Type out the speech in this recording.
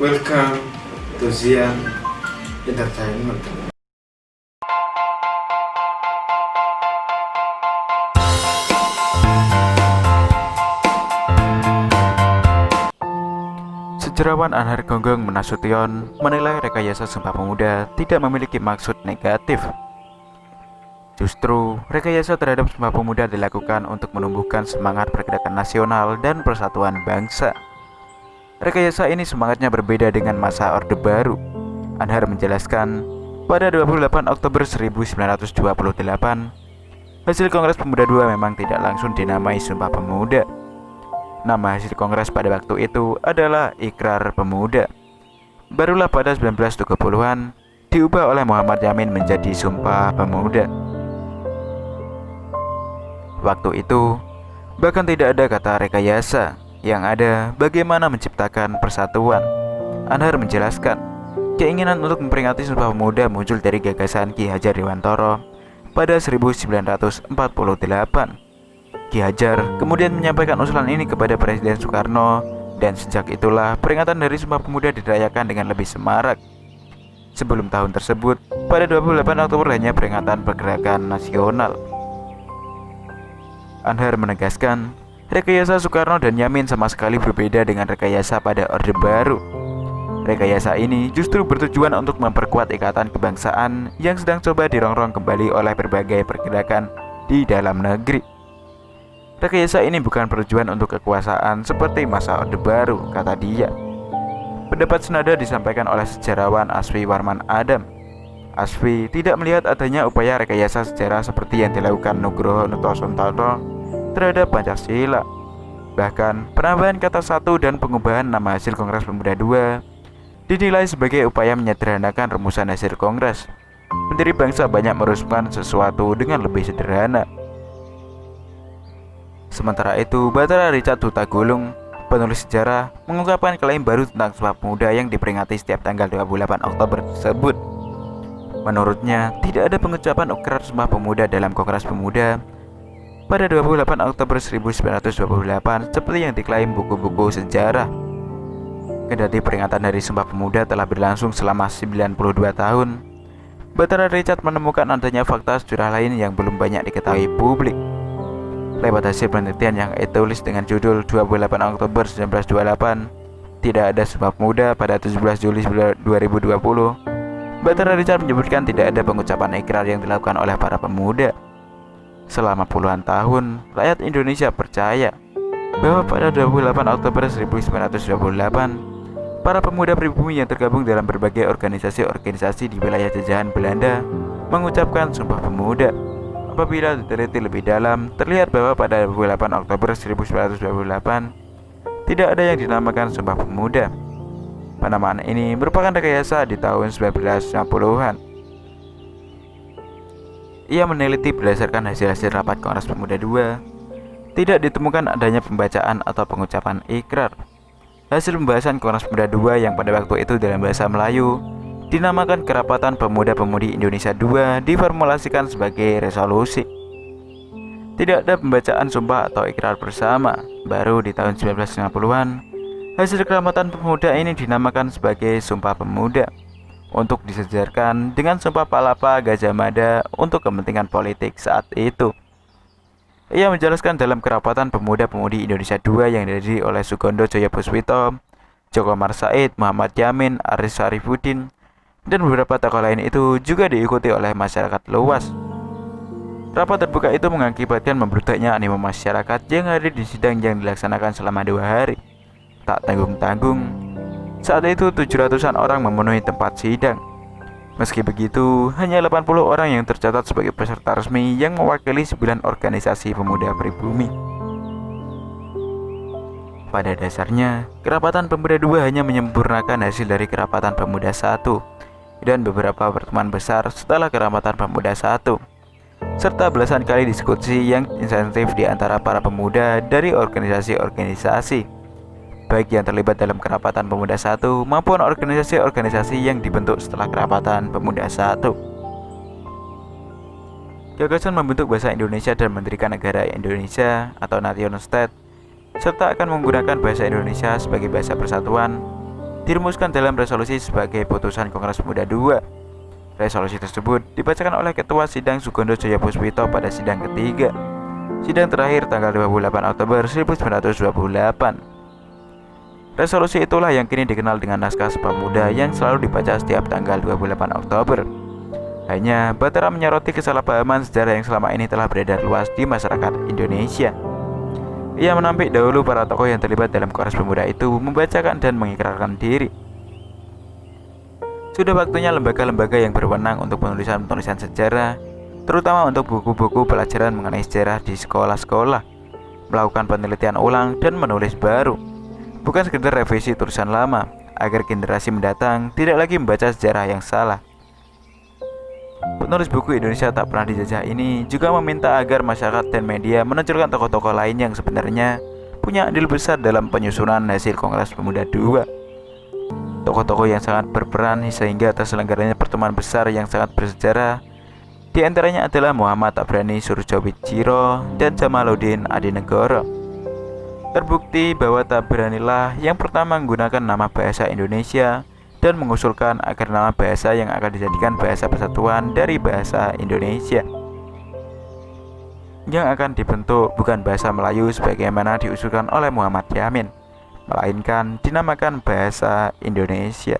Welcome to Zian Entertainment. Sejarawan Anhar Gonggong Nasution menilai rekayasa Sumpah Pemuda tidak memiliki maksud negatif. Justru, rekayasa terhadap Sumpah Pemuda dilakukan untuk menumbuhkan semangat pergerakan nasional dan persatuan bangsa. Rekayasa ini semangatnya berbeda dengan masa Orde Baru. Anhar menjelaskan, pada 28 Oktober 1928, hasil Kongres Pemuda II memang tidak langsung dinamai Sumpah Pemuda. Nama hasil kongres pada waktu itu adalah Ikrar Pemuda. Barulah pada 1970-an diubah oleh Muhammad Yamin menjadi Sumpah Pemuda. Waktu itu bahkan tidak ada kata rekayasa, yang ada bagaimana menciptakan persatuan. Anhar menjelaskan, keinginan untuk memperingati Sumpah Pemuda muncul dari gagasan Ki Hajar Dewantara pada 1948. Ki Hajar kemudian menyampaikan usulan ini kepada Presiden Soekarno, dan sejak itulah peringatan dari Sumpah Pemuda dirayakan dengan lebih semarak. Sebelum tahun tersebut, pada 28 Oktober hanya peringatan pergerakan nasional. Anhar menegaskan, rekayasa Soekarno dan Yamin sama sekali berbeda dengan rekayasa pada Orde Baru. Rekayasa ini justru bertujuan untuk memperkuat ikatan kebangsaan yang sedang coba dirongrong kembali oleh berbagai pergerakan di dalam negeri. Rekayasa ini bukan bertujuan untuk kekuasaan seperti masa Orde Baru, kata dia. Pendapat senada disampaikan oleh sejarawan Asfi Warman Adam. Asfi tidak melihat adanya upaya rekayasa sejarah seperti yang dilakukan Nugroho Nurtosoentono terhadap Pancasila. Bahkan, penambahan kata satu dan pengubahan nama hasil Kongres Pemuda II dinilai sebagai upaya menyederhanakan rumusan hasil Kongres. Pendiri bangsa banyak merumuskan sesuatu dengan lebih sederhana. Sementara itu, Bathara Richard Hutagulung, penulis sejarah, mengungkapkan klaim baru tentang Sumpah Pemuda yang diperingati setiap tanggal 28 Oktober tersebut. Menurutnya, tidak ada pengucapan ukrar Sumpah Pemuda dalam Kongres Pemuda pada 28 Oktober 1928 seperti yang diklaim buku-buku sejarah. Kendati peringatan dari Sumpah Pemuda telah berlangsung selama 92 tahun, Bathara Richard menemukan adanya fakta sejarah lain yang belum banyak diketahui publik. Lewat hasil penelitian yang ia tulis dengan judul 28 Oktober 1928, tidak ada Sumpah Pemuda pada 17 Juli 2020, Bathara Richard menyebutkan tidak ada pengucapan ikrar yang dilakukan oleh para pemuda. Selama puluhan tahun, rakyat Indonesia percaya bahwa pada 28 Oktober 1928, para pemuda pribumi yang tergabung dalam berbagai organisasi-organisasi di wilayah jajahan Belanda mengucapkan Sumpah Pemuda. Apabila diteliti lebih dalam, terlihat bahwa pada 28 Oktober 1928 tidak ada yang dinamakan Sumpah Pemuda. Penamaan ini merupakan rekayasa di tahun 1960-an. Ia meneliti berdasarkan hasil-hasil rapat Kongres Pemuda II, tidak ditemukan adanya pembacaan atau pengucapan ikrar. Hasil pembahasan Kongres Pemuda II yang pada waktu itu dalam bahasa Melayu dinamakan Kerapatan Pemuda-Pemudi Indonesia II diformulasikan sebagai resolusi. Tidak ada pembacaan sumpah atau ikrar bersama. Baru di tahun 1990-an, hasil Kerapatan Pemuda ini dinamakan sebagai Sumpah Pemuda untuk disejarkan dengan Sumpah Palapa Gajah Mada untuk kepentingan politik saat itu. Ia menjelaskan dalam Kerapatan Pemuda-Pemudi Indonesia II yang dihadiri oleh Sugondo Joyopuspito, Djoko Marsaid, Muhammad Yamin, Aris Syarifuddin, dan beberapa tokoh lain itu juga diikuti oleh masyarakat luas. Rapat terbuka itu mengakibatkan membludaknya animo masyarakat yang hadir di sidang yang dilaksanakan selama 2 hari. Tak tanggung-tanggung, saat itu 700-an orang memenuhi tempat sidang. Meski begitu, hanya 80 orang yang tercatat sebagai peserta resmi yang mewakili 9 organisasi pemuda pribumi. Pada dasarnya, Kerapatan Pemuda II hanya menyempurnakan hasil dari Kerapatan Pemuda I dan beberapa pertemuan besar setelah Kerapatan Pemuda I, serta belasan kali diskusi yang insentif di antara para pemuda dari organisasi-organisasi, baik yang terlibat dalam Kerapatan Pemuda I maupun organisasi-organisasi yang dibentuk setelah Kerapatan Pemuda I. Gagasan membentuk bahasa Indonesia dan mendirikan negara Indonesia atau nation state, serta akan menggunakan bahasa Indonesia sebagai bahasa persatuan, dirumuskan dalam resolusi sebagai putusan Kongres Pemuda II. Resolusi tersebut dibacakan oleh Ketua Sidang Sugondo Joyopuspito pada sidang ketiga. Sidang terakhir tanggal 28 Oktober 1928. Resolusi itulah yang kini dikenal dengan naskah Sumpah Pemuda yang selalu dibaca setiap tanggal 28 Oktober. Hanya, Batara menyoroti kesalahpahaman sejarah yang selama ini telah beredar luas di masyarakat Indonesia. Ia menampik dahulu para tokoh yang terlibat dalam Kongres Pemuda itu membacakan dan mengikrarkan diri. Sudah waktunya lembaga-lembaga yang berwenang untuk penulisan sejarah, terutama untuk buku-buku pelajaran mengenai sejarah di sekolah-sekolah, melakukan penelitian ulang dan menulis baru, bukan sekedar revisi tulisan lama, agar generasi mendatang tidak lagi membaca sejarah yang salah. Penulis buku Indonesia Tak Pernah Dijajah ini juga meminta agar masyarakat dan media menunjukkan tokoh-tokoh lain yang sebenarnya punya andil besar dalam penyusunan hasil Kongres Pemuda II. Tokoh-tokoh yang sangat berperan sehingga terselenggaranya pertemuan besar yang sangat bersejarah. Di antaranya adalah Muhammad Tabrani Surjowiciro dan Jamaluddin Adinegoro. Terbukti bahwa Tabranilah yang pertama menggunakan nama bahasa Indonesia dan mengusulkan agar nama bahasa yang akan dijadikan bahasa persatuan dari bahasa Indonesia, yang akan dibentuk bukan bahasa Melayu sebagaimana diusulkan oleh Muhammad Yamin, melainkan dinamakan bahasa Indonesia.